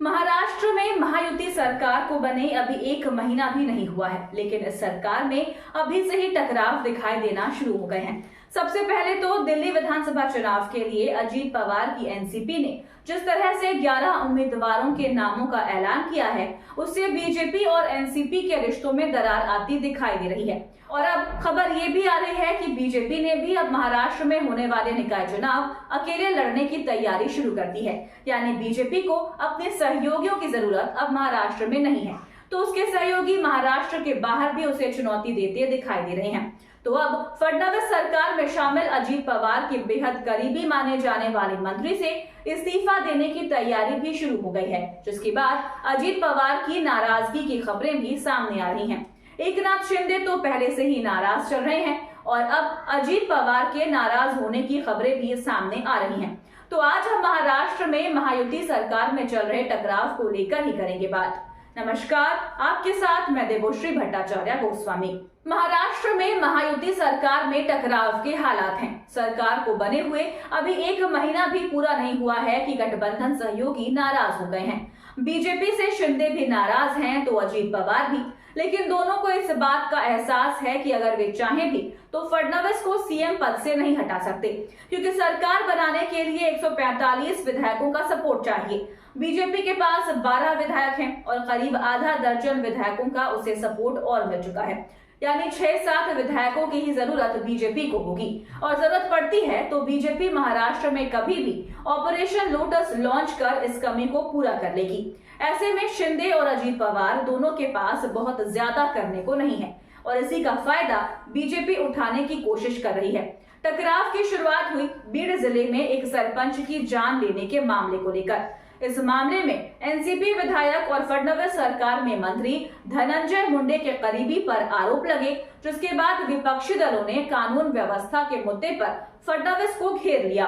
महाराष्ट्र में महायुति सरकार को बने अभी एक महीना भी नहीं हुआ है, लेकिन इस सरकार में अभी से ही टकराव दिखाई देना शुरू हो गए हैं। सबसे पहले तो दिल्ली विधानसभा चुनाव के लिए अजीत पवार की एनसीपी ने जिस तरह से 11 उम्मीदवारों के नामों का ऐलान किया है, उससे बीजेपी और एनसीपी के रिश्तों में दरार आती दिखाई दे रही है। और अब खबर ये भी आ रही है कि बीजेपी ने भी अब महाराष्ट्र में होने वाले निकाय चुनाव अकेले लड़ने की तैयारी शुरू कर दी है। यानी बीजेपी को अपने सहयोगियों की जरूरत अब महाराष्ट्र में नहीं है, तो उसके सहयोगी महाराष्ट्र के बाहर भी उसे चुनौती देते दिखाई दे रहे हैं। तो अब फडणवीस सरकार में शामिल अजीत पवार के बेहद करीबी माने जाने वाले मंत्री से इस्तीफा देने की तैयारी भी शुरू हो गई है, जिसके बाद अजीत पवार की नाराजगी की खबरें भी सामने आ रही हैं। एकनाथ शिंदे तो पहले से ही नाराज चल रहे हैं और अब अजीत पवार के नाराज होने की खबरें भी सामने आ रही हैं। तो आज हम महाराष्ट्र में महायुति सरकार में चल रहे टकराव को लेकर ही करेंगे बात। नमस्कार, आपके साथ मैं देवोश्री भट्टाचार्य गोस्वामी। महाराष्ट्र में महायुति सरकार में टकराव के हालात हैं। सरकार को बने हुए अभी एक महीना भी पूरा नहीं हुआ है कि गठबंधन सहयोगी नाराज हो गए हैं। बीजेपी से शिंदे भी नाराज हैं तो अजीत पवार भी, लेकिन दोनों को इस बात का एहसास है कि अगर वे चाहें भी तो फडणवीस को सीएम पद से नहीं हटा सकते, क्योंकि सरकार बनाने के लिए 145 विधायकों का सपोर्ट चाहिए। बीजेपी के पास 12 विधायक हैं और करीब आधा दर्जन विधायकों का उसे सपोर्ट और मिल चुका है। यानी 6-7 विधायकों की ही जरूरत बीजेपी को होगी और जरूरत पड़ती है तो बीजेपी महाराष्ट्र में कभी भी ऑपरेशन लोटस लॉन्च कर इस कमी को पूरा कर लेगी। ऐसे में शिंदे और अजीत पवार दोनों के पास बहुत ज्यादा करने को नहीं है और इसी का फायदा बीजेपी उठाने की कोशिश कर रही है। टकराव की शुरुआत हुई बीड़ जिले में एक सरपंच की जान लेने के मामले को लेकर। इस मामले में एनसीपी विधायक और फडणवीस सरकार में मंत्री धनंजय मुंडे के करीबी पर आरोप लगे, जिसके बाद विपक्षी दलों ने कानून व्यवस्था के मुद्दे पर फडणवीस को घेर लिया।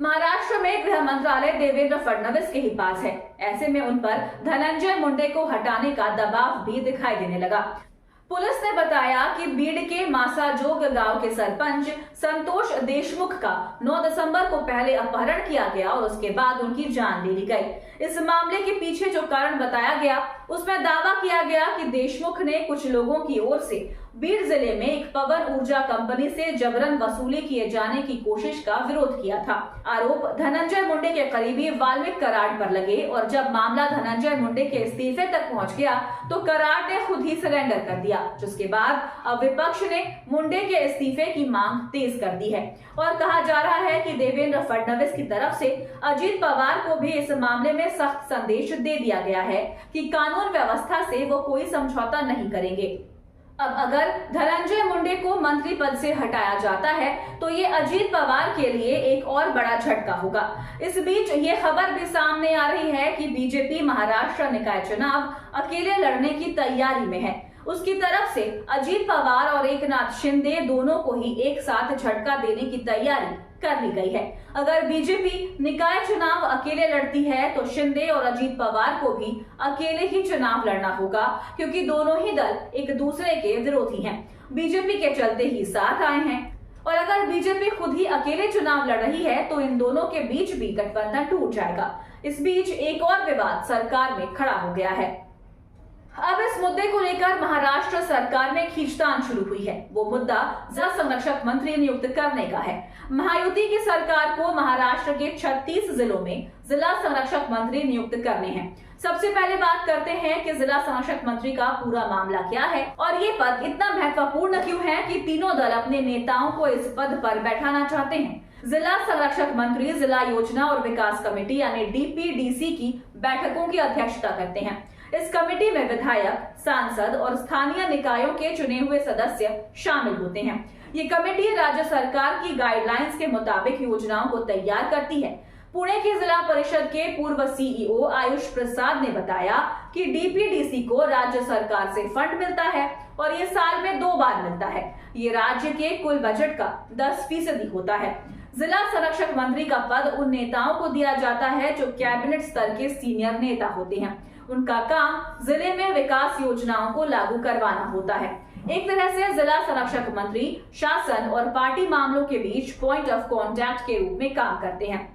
महाराष्ट्र में गृह मंत्रालय देवेंद्र फडणवीस के ही पास है। ऐसे में उन पर धनंजय मुंडे को हटाने का दबाव भी दिखाई देने लगा। पुलिस ने बताया कि बीड़ के मासाजोग गांव के सरपंच संतोष देशमुख का 9 दिसंबर को पहले अपहरण किया गया और उसके बाद उनकी जान ले ली गई। इस मामले के पीछे जो कारण बताया गया, उसमें दावा किया गया कि देशमुख ने कुछ लोगों की ओर से बीड़ जिले में एक पवन ऊर्जा कंपनी से जबरन वसूली किए जाने की कोशिश का विरोध किया था। आरोप धनंजय मुंडे के करीबी वाल्मीकि कराड पर लगे और जब मामला धनंजय मुंडे के इस्तीफे तक पहुंच गया तो कराड ने खुद ही सरेंडर कर दिया, जिसके बाद अब विपक्ष ने मुंडे के इस्तीफे की मांग तेज कर दी है और कहा जा रहा है कि देवेंद्र फडणवीस की तरफ से अजीत पवार को भी इस मामले में सख्त संदेश दे दिया गया है कि कानून व्यवस्था से वो कोई समझौता नहीं करेंगे। अब अगर धनंजय मुंडे को मंत्री पद से हटाया जाता है तो ये अजीत पवार के लिए एक और बड़ा झटका होगा। इस बीच ये खबर भी सामने आ रही है कि बीजेपी महाराष्ट्र निकाय चुनाव अकेले लड़ने की तैयारी में है। उसकी तरफ से अजीत पवार और एकनाथ शिंदे दोनों को ही एक साथ झटका देने की तैयारी कर ली गई है। अगर बीजेपी निकाय चुनाव अकेले लड़ती है तो शिंदे और अजीत पवार को भी अकेले ही चुनाव लड़ना होगा, क्योंकि दोनों ही दल एक दूसरे के विरोधी हैं, बीजेपी के चलते ही साथ आए हैं। और अगर बीजेपी खुद ही अकेले चुनाव लड़ रही है तो इन दोनों के बीच भी गठबंधन टूट जाएगा। इस बीच एक और विवाद सरकार में खड़ा हो गया है। अब इस मुद्दे को लेकर महाराष्ट्र सरकार में खींचतान शुरू हुई है। वो मुद्दा जिला संरक्षक मंत्री नियुक्त करने का है। महायुति की सरकार को महाराष्ट्र के 36 जिलों में जिला संरक्षक मंत्री नियुक्त करने हैं। सबसे पहले बात करते हैं कि जिला संरक्षक मंत्री का पूरा मामला क्या है और ये पद इतना महत्वपूर्ण क्यों है कि तीनों दल अपने नेताओं को इस पद पर बैठाना चाहते हैं। जिला संरक्षक मंत्री जिला योजना और विकास कमेटी यानी डीपीडीसी की बैठकों की अध्यक्षता करते हैं। इस कमेटी में विधायक, सांसद और स्थानीय निकायों के चुने हुए सदस्य शामिल होते हैं। ये कमेटी राज्य सरकार की गाइडलाइंस के मुताबिक योजनाओं को तैयार करती है। पुणे की जिला परिषद के पूर्व सीईओ आयुष प्रसाद ने बताया कि डीपीडीसी को राज्य सरकार से फंड मिलता है और ये साल में 2 बार मिलता है। ये राज्य के कुल बजट का 10% होता है। जिला संरक्षक मंत्री का पद उन नेताओं को दिया जाता है जो कैबिनेट स्तर के सीनियर नेता होते हैं। उनका काम जिले में विकास योजनाओं को लागू करवाना होता है। एक तरह से जिला संरक्षक मंत्री शासन और पार्टी मामलों के बीच पॉइंट ऑफ कांटेक्ट के रूप में काम करते हैं।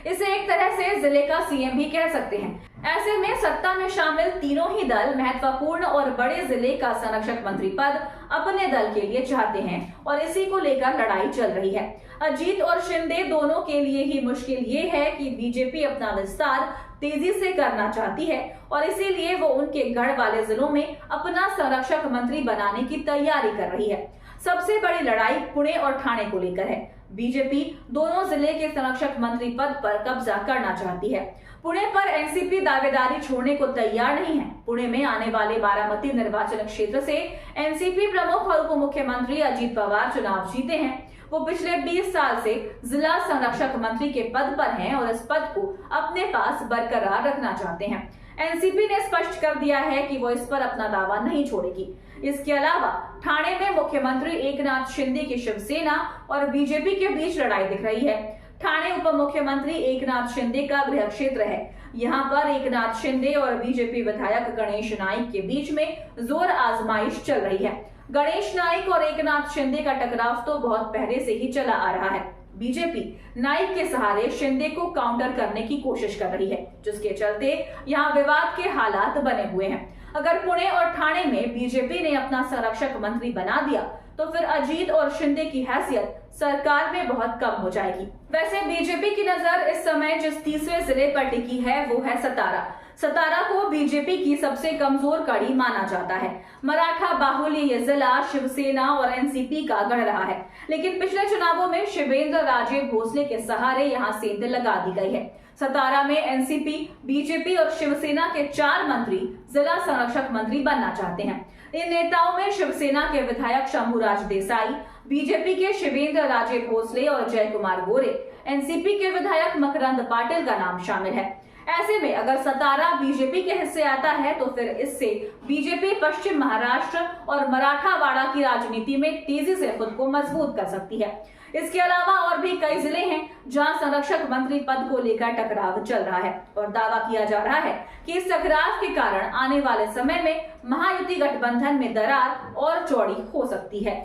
इसे एक तरह से जिले का सीएम भी कह सकते हैं। ऐसे में सत्ता में शामिल तीनों ही दल महत्वपूर्ण और बड़े जिले का संरक्षक मंत्री पद अपने दल के लिए चाहते हैं और इसी को लेकर लड़ाई चल रही है। अजीत और शिंदे दोनों के लिए ही मुश्किल ये है कि बीजेपी अपना विस्तार तेजी से करना चाहती है और इसीलिए वो उनके गढ़ वाले जिलों में अपना संरक्षक मंत्री बनाने की तैयारी कर रही है। सबसे बड़ी लड़ाई पुणे और ठाणे को लेकर है। बीजेपी दोनों जिले के संरक्षक मंत्री पद पर कब्जा करना चाहती है। पुणे पर एनसीपी दावेदारी छोड़ने को तैयार नहीं है। पुणे में आने वाले बारामती निर्वाचन क्षेत्र से एनसीपी प्रमुख और उप मुख्यमंत्री अजीत पवार चुनाव जीते हैं। वो पिछले 20 साल से जिला संरक्षक मंत्री के पद पर हैं और इस पद को अपने पास बरकरार रखना चाहते हैं। एनसीपी ने स्पष्ट कर दिया है कि वो इस पर अपना दावा नहीं छोड़ेगी। इसके अलावा ठाणे में मुख्यमंत्री एकनाथ शिंदे की शिवसेना और बीजेपी के बीच लड़ाई दिख रही है। ठाणे उप मुख्यमंत्री एकनाथ शिंदे का गृह क्षेत्र है। यहाँ पर एकनाथ शिंदे और बीजेपी विधायक गणेश नाईक के बीच में जोर आजमाइश चल रही है। गणेश नाईक और एकनाथ शिंदे का टकराव तो बहुत पहले से ही चला आ रहा है। बीजेपी नाईक के सहारे शिंदे को काउंटर करने की कोशिश कर रही है, जिसके चलते यहाँ विवाद के हालात बने हुए हैं। अगर पुणे और ठाणे में बीजेपी ने अपना संरक्षक मंत्री बना दिया तो फिर अजीत और शिंदे की हैसियत सरकार में बहुत कम हो जाएगी। वैसे बीजेपी की नजर इस समय जिस तीसरे जिले पर टिकी है वो है सतारा। सतारा को बीजेपी की सबसे कमजोर कड़ी माना जाता है। मराठा बाहुल्य ये जिला शिवसेना और एनसीपी का गढ़ रहा है, लेकिन पिछले चुनावों में शिवेंद्र राजे भोसले के सहारे यहाँ सेंध लगा दी गई है। सतारा में एनसीपी, बीजेपी और शिवसेना के 4 मंत्री जिला संरक्षक मंत्री बनना चाहते हैं। इन नेताओं में शिवसेना के विधायक शंभुराज देसाई, बीजेपी के शिवेंद्र राजे भोसले और जय कुमार गोरे, एनसीपी के विधायक मकरंद पाटिल का नाम शामिल है। ऐसे में अगर सतारा बीजेपी के हिस्से आता है तो फिर इससे बीजेपी पश्चिम महाराष्ट्र और मराठावाड़ा की राजनीति में तेजी से खुद को मजबूत कर सकती है। इसके अलावा और भी कई जिले हैं जहां संरक्षक मंत्री पद को लेकर टकराव चल रहा है और दावा किया जा रहा है कि इस टकराव के कारण आने वाले समय में महायुति गठबंधन में दरार और चौड़ी हो सकती है।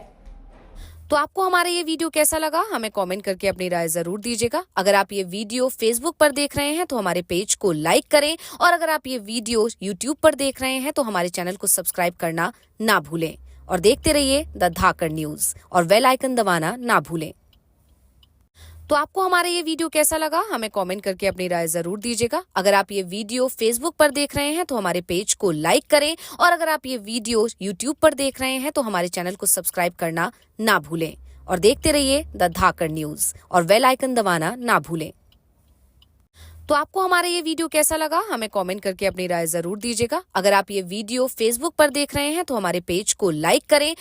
तो आपको हमारा ये वीडियो कैसा लगा, हमें कमेंट करके अपनी राय जरूर दीजिएगा। अगर आप ये वीडियो फेसबुक पर देख रहे हैं तो हमारे पेज को लाइक करें और अगर आप ये वीडियो यूट्यूब पर देख रहे हैं तो हमारे चैनल को सब्सक्राइब करना ना भूलें और देखते रहिए द धाकड़ न्यूज और बेल आइकन दबाना ना भूलें। तो आपको हमारा ये वीडियो कैसा लगा, हमें कमेंट करके अपनी राय जरूर दीजिएगा। अगर आप ये वीडियो फेसबुक पर देख रहे हैं तो हमारे पेज को लाइक करें और अगर आप ये वीडियो यूट्यूब पर देख रहे हैं तो हमारे चैनल को सब्सक्राइब करना ना भूलें और देखते रहिए द धाकड़ न्यूज और बेल आइकन दबाना ना भूलें। तो आपको हमारा ये वीडियो कैसा लगा, हमें कमेंट करके अपनी राय जरूर दीजिएगा। अगर आप ये वीडियो फेसबुक पर देख रहे हैं तो हमारे पेज को लाइक करें